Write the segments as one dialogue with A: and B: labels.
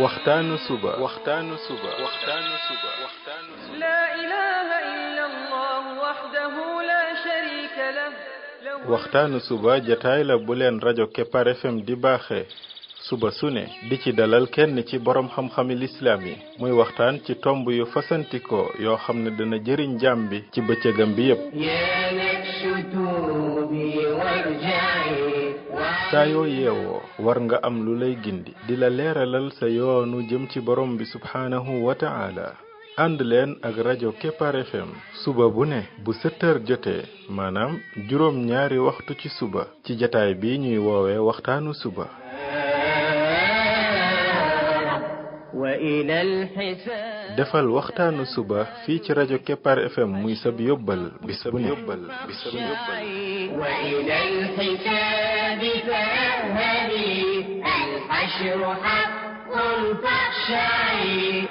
A: waxtaanu suba
B: لا إله إلا الله وحده لا شريك له
A: waxtaanu suba jataay la bu leen rajo Kepar FM di baaxee suba su ne di ci dalal kenn ci borom xam-xami lislaam yi muy waxtaan ci tomb yu fasantikoo yoo xam ne dana jëriñ jaam bi ci bëccëgam bi yépp saa yoo yeewoo war nga am lu lay gindi di la leeralal sa yoonu jëm ci borom bi subhaanahu wa ta'ala ànd leen ak rajo Kepar FM suba bu ne bu 7h jotee maanaam juróom ñaari waxtu ci suba ci jataay bi ñuy woowee waxtaanu suba defal waxtaanu suba fii ci rajo Kepar FM muy sab yóbbal bis bu ne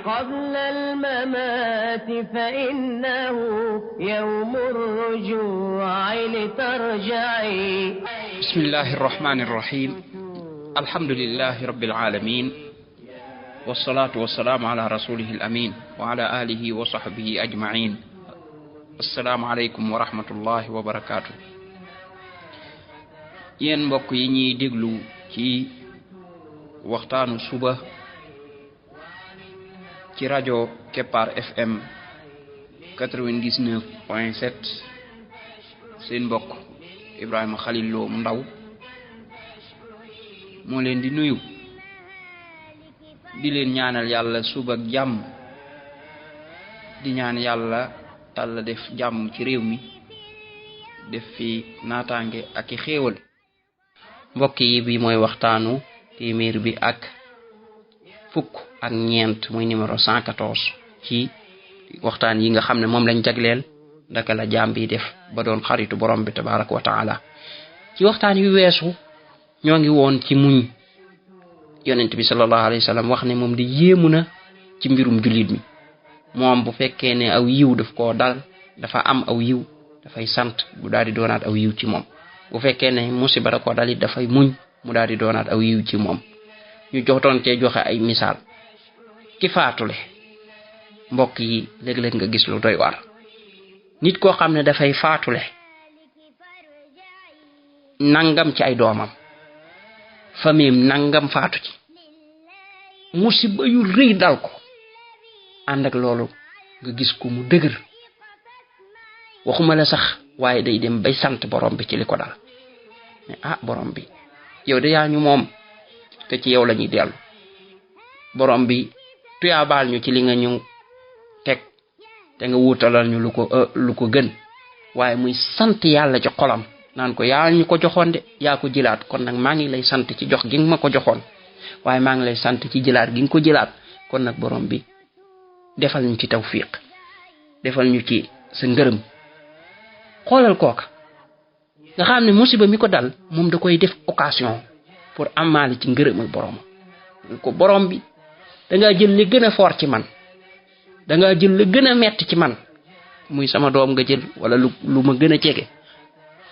B: قبل الممات فإنه يوم الرجوع لترجعي
C: بسم الله الرحمن الرحيم الحمد لله رب العالمين والصلاة والسلام على رسوله الأمين وعلى آله وصحبه أجمعين السلام عليكم ورحمة الله وبركاته yéen mbokk yi ñuy déglu ci waxtaanu suba ci rajo Kepar FM 99.7 seen mbokk Ibrahima Khalil Lo mu ndaw moo leen di nuyu di leen ñaanal yàlla suba ak jàmm di ñaan yàlla def jàmm ci réew mi def fi naataange ak i xéewal mbokk yi bi mooy waxtaanu téeméer bi ak fukk ak ñeent muy numéro 114 ci waxtaan yi nga xam ne moom lañ jagleel ndaka la jaam bi def ba doon xaritu borom bi tabaraka wa taala ci waxtaan yu weesu ñoo ngi woon ci muñ yonent bi sallallahu alayhi wasallam wax ne moom di yéemu na ci mbirum jullit mi moom bu fekkee ne aw yiw daf koo dal dafa am aw yiw dafay sant bu daal di doonaat aw yiw ci moom bu fekkee ne musiba da koo dalit dafay muñ mu daal di doonaat aw yiw ci moom ñu joxoon cee joxe ay misaal ki faatule mbokk yi léeg-léeg nga gis lu doy waar nit koo xam ne dafay faatule nangam ci ay doomam famille nangam faatu ci musiba yu rëy dal ko ànd ak loolu nga gis ko mu dëgër waxuma la sax waaye day dem bay sant borom bi ci li ko dal ne borom bi yow de yaa ñu moom te ci yow la ñuy dellu borom bi tuyaabaal ñu ci li nga ñu teg te nga wuutalal ñu lu ko gën waaye muy sant yàlla ci xolam naan ko yaa ñu ko joxoon de yaa ko jëlaat kon nag maa ngi lay sant ci jox gi nga ma ko joxoon waaye maa ngi lay sant ci jëlaat gi nga ko jëlaat kon nag borom bi defal ñu ci tawfiq defal ñu ci sa ngërëm xoolal kooka nga xam ne musiba mi ko dal moom da koy def occasion pour amaali ci ngërëmal borom ko borom bi da ngaa jël li gën a fort ci man da ngaa jël li gën a metti ci man muy sama doom nga jël wala lu ma gën a jege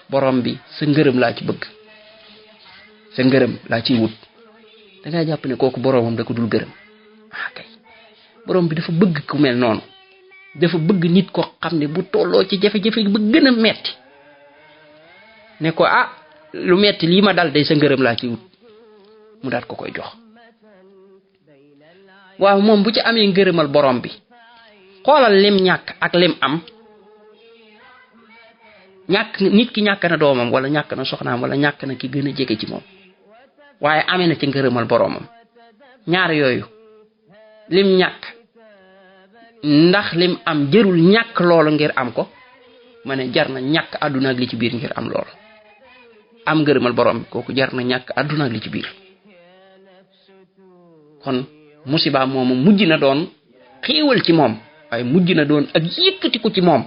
C: borom bi sa ngërëm laa ci bëgg sa ngërëm laa ciy wut da ngaa jàpp ne kooku boromam da ko dul gërëm kay borom bi dafa bëgg ku mel noonu dafa bëgg nit ko xam ne bu tolloo ci jafe-jafe ba gën a metti ne ko lu metti lii ma dal day sa ngërëm laa ci wut mu daat ko koy jox waaw moom bu ci amee ngërëmal borom bi xoolal lim ñàkk ak lim am ñàkk nit ki ñàkk na doomam wala ñàkk na soxnaam wala ñàkk na ki gën a jege ci moom waaye amee na ci ngërëmal boromam ñaar yooyu lim ñàkk ndax lim am jërul ñàkk loolu ngir am ko ma ne jar na ñàkk àdduna ak li ci biir ngir am loolu am ngërëmal borom kooku jar na ñàkk àdduna ak li ci biir kon musiba moomu mujj na doon xéewal ci moom waaye mujj na doon ak yëkkatiku ci moom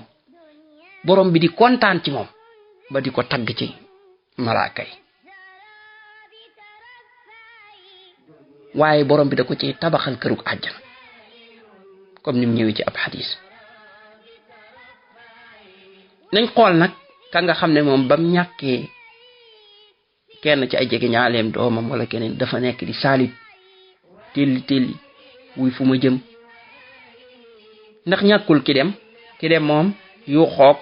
C: borom bi di kontaan ci moom ba di ko tagg ci malaaka yi waaye borom bi da ko ci tabaxal kërug àjjana comme ni mu ñëwee ci ab xadis nañ xool nag ka nga xam ne moom bam ñàkkee kenn ci ay jege ñaaleem doomam wala keneen dafa nekk di saalit telli wuy fu ma jëm ndax ñàkkul ki dem moom yu xoog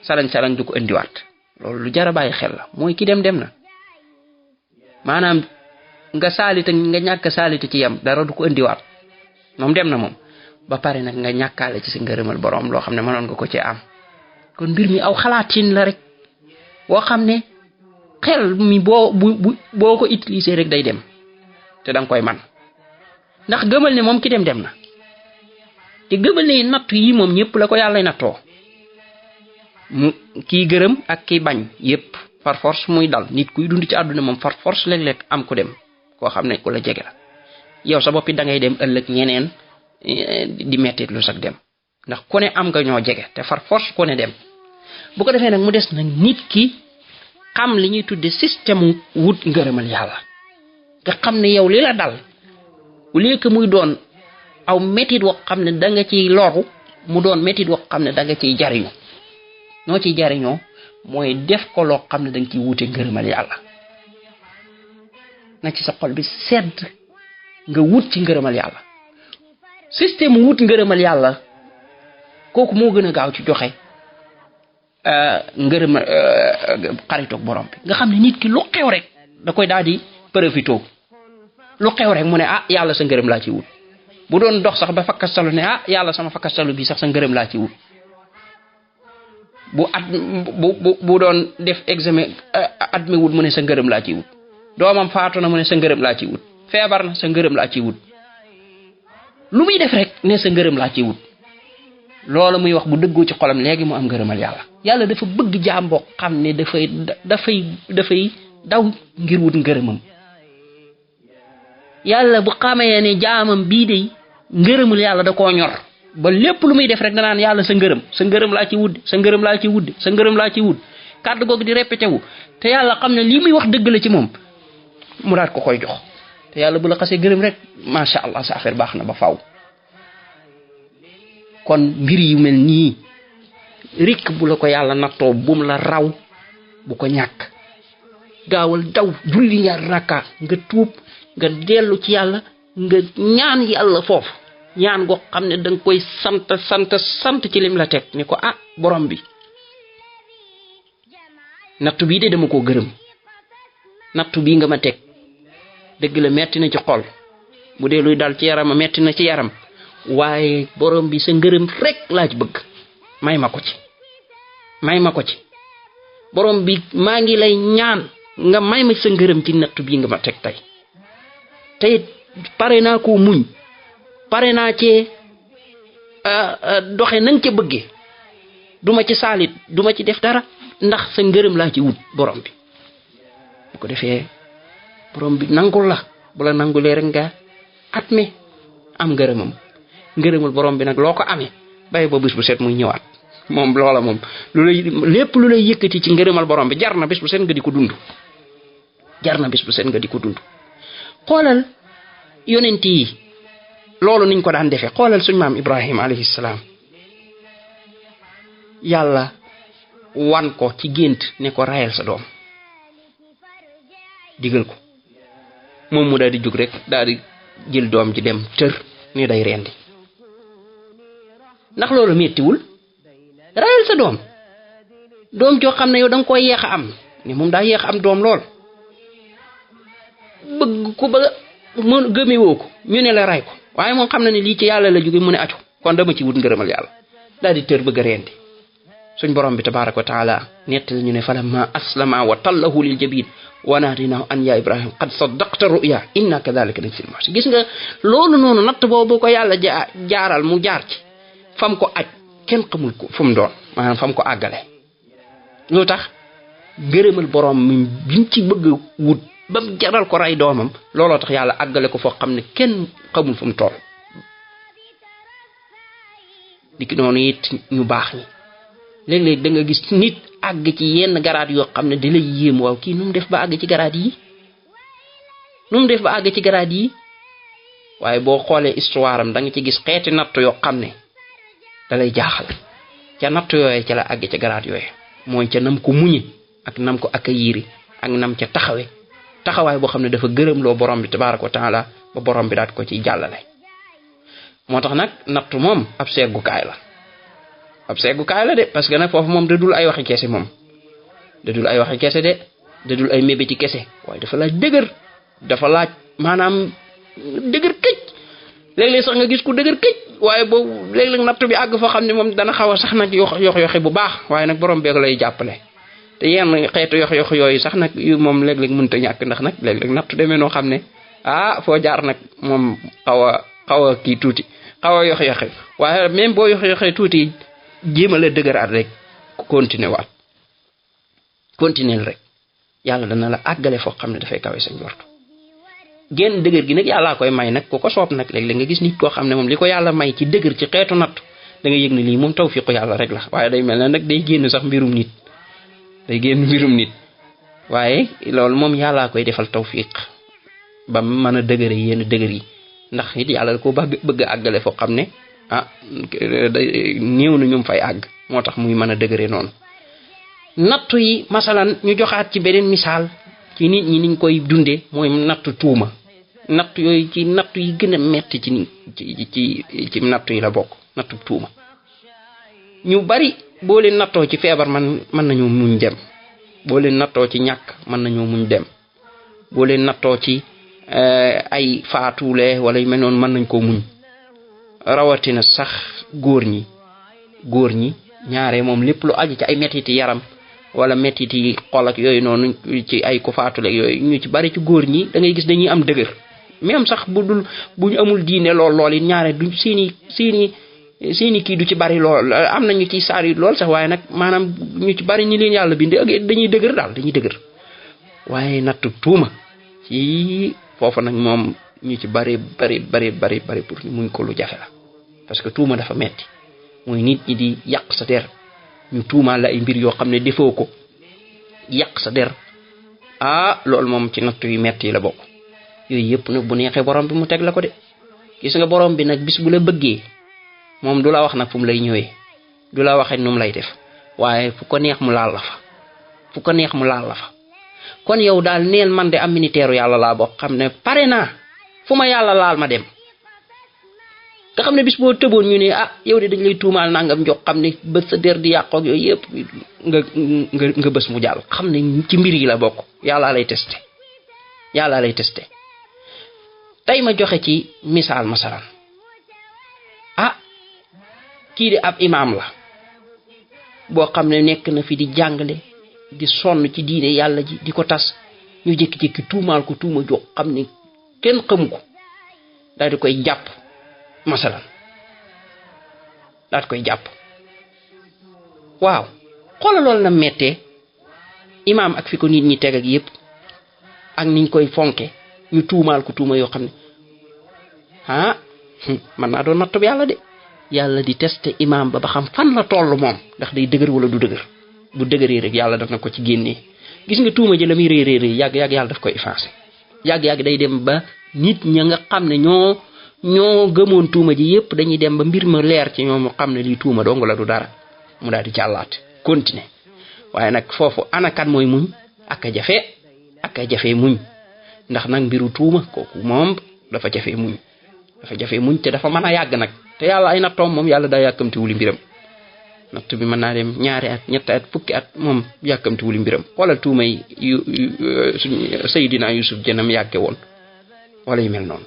C: salañ du ko indiwaat loolu lu jara bàyyi xel la mooy ki dem na maanaam nga saalita nga ñàkk saalita ci yam dara du ko indiwaat moom dem na moom ba pare nag nga ñàkkaale ci sa ngërëmal borom loo xam ne mënoon nga ko ci am kon mbir mi aw xalaatin la rek boo xam ne xel mi boo ko utiliser rek day dem te danga koy man ndax gëmal ne moom ki dem na te gëmal ne nattu yi moom ñëpp la ko yàlla nattoo mu kii gërëm ak kii bañ yëpp par force muy dal nit kuy dund ci àdduna moom par force léeg-léeg am ku dem koo xam ne ku la jege la yow sa boppi da ngay dem ëllëg ñeneen di mettit lu sax dem ndax ku ne am nga ñoo jege te par force ku ne dem bu ko defee nag mu des nag nit ki xam li ñuy tudde système wut ngërëmal yàlla nga xam ne yow li la dal au lieu que muy doon aw métit woo xam ne da nga ciy loru mu doon métit woo xam ne da nga ciy jariñu noo ciy jariñoo mooy def ko loo xam ne da nga ciy wute ngërëmal yàlla na ci sa xol bi sedd nga wut ci ngërëmal yàlla système wut ngërëmal yàlla kooku moo gën a gaaw ci joxe ngërëma xaritoog borom bi nga xam ne nit ki lu xew rek da koy daal di profité lu xew rek mu ne yàlla sa ngërëm laa ci wut bu doon dox sax ba fakkastalu ne yàlla sama fakkastalu bi sax sa ngërëm laa ci wut bu doon def examen at mi wut mu ne sa ngërëm laa ci wut doomam faatu na mu ne sa ngërëm laa ci wut feebar na sa ngërëm laa ci wut lu muy def rek ne sa ngërëm laa ci wut loolu muy wax bu dëggoo ci xolam léegi mu am ngërëmal yàlla dafa bëgg jaam boo xam ne dafay daw ngir wut ngërëmam yàlla bu xamee ne jaamam bii de ngërëmul yàlla da koo ñor ba lépp lu muy def rek danaan yàlla sa ngërëm laa ci wut sa ngërëm laa ci wut sa ngërëm laa ci wut kàddu googu di répété wu te yàlla xam ne lii muy wax dëgg la ci moom mu daat ko koy jox te yàlla bu la xasee gërëm rek macha allah sa affaire baax na ba faw kon mbir yu mel nii rikk bu la ko yàlla nattoo bum la raw bu ko ñàkk gaawal daw julli ñaar rakka nga tuub nga dellu ci yàlla nga ñaan yàlla foofu ñaan goo xam ne danga koy sant ci lim la teg ni ko borom bi nattu bii de dama koo gërëm nattu bii nga ma teg dëgg la metti na ci xol bu dee luy dal ci yaram metti na ci yaram waaye borom bi sa ngërëm rek laa ci bëgg may ma ko ci borom bi maa ngi lay ñaan nga may ma sa ngërëm ci nattu bii nga ma teg tey te pare naa koo muñ pare naa cee doxe nanga ca bëgge duma ci saalit duma ci def dara ndax sa ngërëm laa ci wut borom bi bu ko defee borom bi nangul la bu la nangulee rek nga at mi am ngërëmul borom bi nag loo ko amee bàyyi ba bis bu set muy ñëwaat moom loola moom lépp lu lay yëkkati ci ngërëmal borom bi jar na bis bu set nga di ko dund xoolal yonent yi loolu niñ ko daan defee xoolal suñ maam Ibrahima alayhi salaam yàlla wan ko ci gént ne ko rayal sa doom digal ko moom mu daal di jóg rek daal di jël doom ji dem tër ni day rendi ndax loolu mettiwul rayal sa doom joo xam ne yow da nga koy yeex a am ne moom daa yeex a am doom lool bëgg ko ba mën gëmewoo ko ñu ne la ray ko waaye moom xam na ne lii ci yàlla la jóge mu ne acu kon dama ci wut ngërëmal yàlla daal di tër bëgg a rendi suñ borom bi tabaraka wa taala nettali ñu ne falamma aslama wa tallahu lil jabin wa naadinahu an ya ibrahim qad saddaqta ruya inna kadhalika najzil muhsin gis nga loolu noonu natt boobu ko yàlla jaaral mu jaar ci fam ko aj kenn xamul ko fu mu doon maanaam fam ko àggale lu tax ngërëmal borom mi bimu ci bëgg wut ba mu jaral ko ray doomam looloo tax yàlla àggale ko foo xam ne kenn xamul fu mu toll dikki noonu it ñu baax ñi léeg-léeg da nga gis nit àgg ci yenn garaat yoo xam ne da lay yéem waaw kii nu mu def ba àgg ci garaat yi waaye boo xoolee histoire am da nga ci gis xeeti natt yoo xam ne da lay jaaxal ca natt yooyee ca la àgg ci garaat yooyee mooy ca nam ko muñe ak nam ko accueillir ak nam ca taxawaay boo xam ne dafa gërëm loo borom bi tabaraka wa taala ba borom bi daat ko ci jàllale. moo tax nag nattu moom ab seggukaay la de parce que nag foofu moom dadul ay waxi kese moom dadul ay waxi kese de dadul ay mébéti kese waaye dafa laaj dëgër dafa laaj maanaam dëgër këj léeg-léeg sax nga gis ku dëgër këj waaye boobu léeg-léeg nattu bi àgg foo xam ne moom dana xaw a sax nag yoxi bu baax waaye nag borom beeg lay jàppale te yenn xeetu yox yooyu sax nag yu moom léeg-léeg mënta ñàkk ndax nag léeg-léeg nattu demee noo xam ne foo jaar nag moom xaw a kii tuuti xaw a yox waaye même boo yoxee tuuti jéemale dëgëraat rek continuer rek yàlla dana la àggale foo xam ne dafay kawe sa njort génn dëgër gi nag yàllaa koy may nag ku ko soob nag léeg-léeg nga gis nit koo xam ne moom li ko yàlla may ci dëgër ci xeetu nattu da nga yëg ne lii moom tawfiqu yàlla rek la waaye day mel ne nag day génn sax mbirum nit waaye loolu moom yàllaa koy defal tawfiq ba mën a dëgëre yenn dëgër yi ndax it yàlla da ko bëgg a àggale foo xam ne néew na ñoom fay àgg moo tax muy mën a dëgëre noonu. nattu yi masalan ñu joxaat ci beneen misaal ci nit ñi niñ koy dundee mooy nattu tuuma nattu yooyu ci nattu yi gën a metti ci nattu yi la bokk nattu tuuma ñu bari boo leen nattoo ci feebar mën nañoo muñ dem boo leen nattoo ci ñàkk mën nañoo muñ dem boo leen nattoo ci ay faatuule wala yu mel noonu mën nañ koo muñ rawatina sax góor ñi ñaare moom lépp lu aju ci ay mettiti yaram wala mettiti xol ak yooyu noonu ci ay ko faatuleeg yooyu ñu ci bari ci góor ñi da ngay gis dañuy am dëgër même sax bu ñu amul diine lool it ñaare du seeni kii du ci bari lool am na ñu ci saar yi lool sax waaye nag maanaam ñu ci bari ñi leen yàlla bindi ak dañuy dëgër daal dañuy dëgër waaye nattu tuuma ci foofu nag moom ñu ci bari pour ñu muñ ko lu jafe la parce que tuuma dafa metti mooy nit ñi di yàq sa der ñu tuumaal la ay mbir yoo xam ne defoo ko yàq sa der loolu moom ci nattu yu metti la bokk yooyu yëpp nag bu neexee borom bi mu teg la ko de gis nga borom bi nag bis bu la bëggee moom du la wax nag fu mu lay ñëwee du la waxee nu mu lay def waaye fu ko neex mu laal la fa kon yow daal neel man de am militaire yàlla laa bokk xam ne pare naa fu ma yàlla laal ma dem nga xam ne bis boo tëboon ñu ne yow de dañ lay tuumaal nangam jox xam ne bët sa der di yàqoog yooyu yëpp nga bës mu jàll xam ne ci mbir yi la bokk yàllaa lay testé tey ma joxe ci misaal masalan kii di ab imaam la boo xam ne nekk na fi di jàngale di sonn ci diine yàlla ji di ko tas ñu jékki-jékki tuumaal ko tuuma jox xam ne kenn xamu ko daal di koy jàpp masalan daal di koy jàpp waaw xoolal loolu na mettee imaam ak fi ko nit ñi teg ak yëpp ak niñ koy fonke ñu tuumaal ko tuuma yoo xam ne man naa doon nattu yàlla de yàlla di testé imaam ba xam fan la toll moom ndax day dëgër wala du dëgër bu dëgëree rek yàlla daf na ko ci génnee gis nga tuuma ji la muy réy yàgg yàlla daf koy effacé yàgg day dem ba nit ña nga xam ne ñoo gëmoon tuuma ji yëpp dañuy dem ba mbir ma leer ci ñoom xam ne lii tuuma dong la du dara mu daal di jàllaat continuer waaye nag foofu anakan mooy muñ ak a jafe muñ ndax nag mbiru tuuma kooku moom dafa jafe muñ te dafa mën a yàgg nag te yàlla ay nattoom moom yàlla daa yàkkamti wuli mbiram natt bi mën naa dem 2 at ñetti at fukki at moom yàkkamti wuli mbiram xoolal tuumay suñ Seydina Yusuf jënam yàgge woon wala yu mel noonu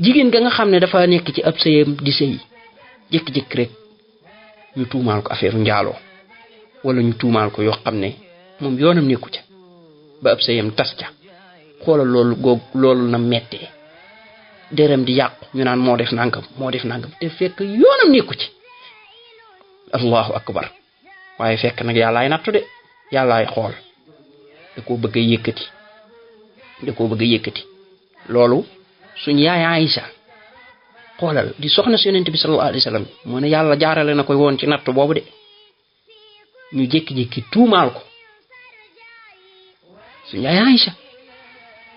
C: jigéen ga nga xam ne dafa nekk ci ab sëyam di sëy jékki-jékki rek ñu tuumaal ko affaire njaaloo wala ñu tuumaal ko yoo xam ne moom yoonam nekku ca ba ab sëyam tas ca xoolal loolu na mettee deram di yàqu ñu naan moo def nangam te fekk yoonam nekku ci allahu akbar waaye fekk nag yàllaay nattu de yàllaay xool da koo bëgg a yëkkati loolu suñ yaay Aïcha xoolal di soxna si yonent bi sallallahu alayhi wa sallam moo ne yàlla jaarale na koy woon ci nattu boobu de ñu jékki-jékki tuumaal ko suñ yaay Aïcha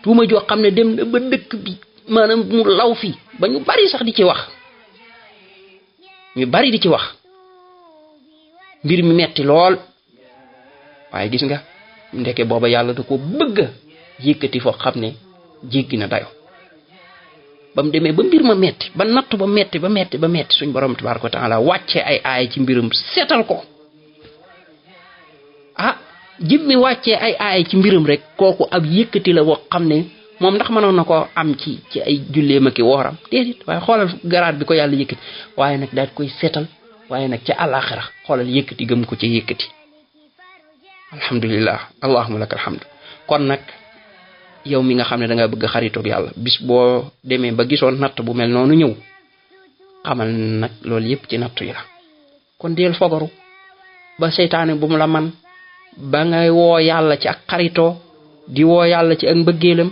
C: tuuma joo xam ne dem na ba dëkk bi maanaam mu law fi ba ñu bari sax di ci wax mbir mi metti lool waaye gis nga ndeke booba yàlla da ko bëgg a yëkkati foo xam ne jéggi na dayo bam demee ba mbir ma metti ba nattu ba metti suñ borom tabaaraka wa taala wàcce ay aaya ci mbirum seetal ko jimmi wàccee ay aaya ci mbirum rek kooku ab yëkkati la boo xam ne moom ndax mënoon na ko am ci ay julleem ak wooram déedéet waaye xoolal garaat bi ko yàlla yëkkati waaye nag daal koy seetal waaye nag ca àllaaxira xoolal yëkkati gëm ko ca yëkkati alhamdulillah allahumma lakal hamd kon nag yow mi nga xam ne da nga bëgg xaritoog yàlla bis boo demee ba gisoon natt bu mel noonu ñëw xamal nag loolu yëpp ci nattu yi la kon deel fogaru ba seytaane bu mu la man ba ngay woo yàlla ci ak xaritoo di woo yàlla ci ak mbëggeelam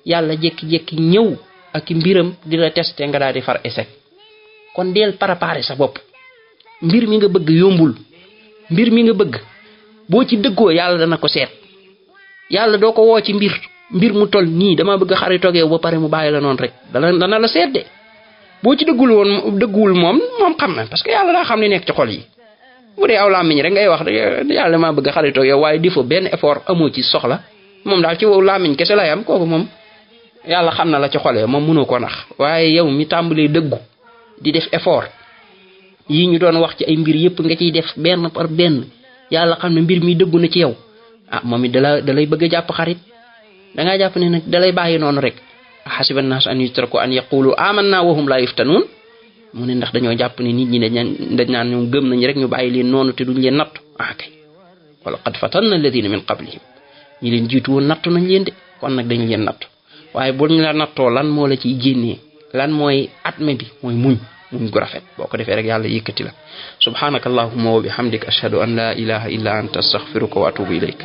C: yàlla jékki-jékki ñëw ak mbiram di la testé nga daal di far échec kon deel préparer sa bopp mbir mi nga bëgg yombul mbir mi nga bëgg boo ci dëggoo yàlla dana ko seet yàlla doo ko woo ci mbir mu toll nii dama bëgg xaritoog yow ba pare mu bàyyi la noonu rek dana la seet de boo ci dëgguwul moom xam na parce que yàlla daa xam ne nekk ci xol yi bu dee aw làmmiñ rek ngay wax yàlla dama bëgg xaritoog yow waaye di fa benn effort amoo ci soxla moom daal ci wow làmmiñ kese lay am kooku moom yàlla xam na la ci xolee moom mënoo ko nax waaye yow mi tàmbalee dëggu di def effort yi ñu doon wax ci ay mbir yëpp nga ciy def benn par benn yàlla xam ne mbir mi dëggu na ci yow moom it dalay bëgg a jàpp xarit dangaa jàpp ne nag dalay bàyyi noonu rek xasiba naas an yutraku an yaqulu amanna wa hum la yuftanuun mu ne ndax dañoo jàpp ne nit ñi dañ naan ñoom gëm nañ rek ñu bàyyi leen noonu te duñ leen nattu kay wala qad fatanna alladina min qablihim ñi leen jiitu woon nattu nañ leen de kon nag dañu leen nattu waaye bu ñu la nattoo lan moo la ciy génnee lan mooy atme bi mooy muñ gu rafet boo ko defee rek yàlla yëkkati la subhanaka allahumma wa bihamdik ashhadu an la ilaha illa anta astaghfiruka wa atubu ilayk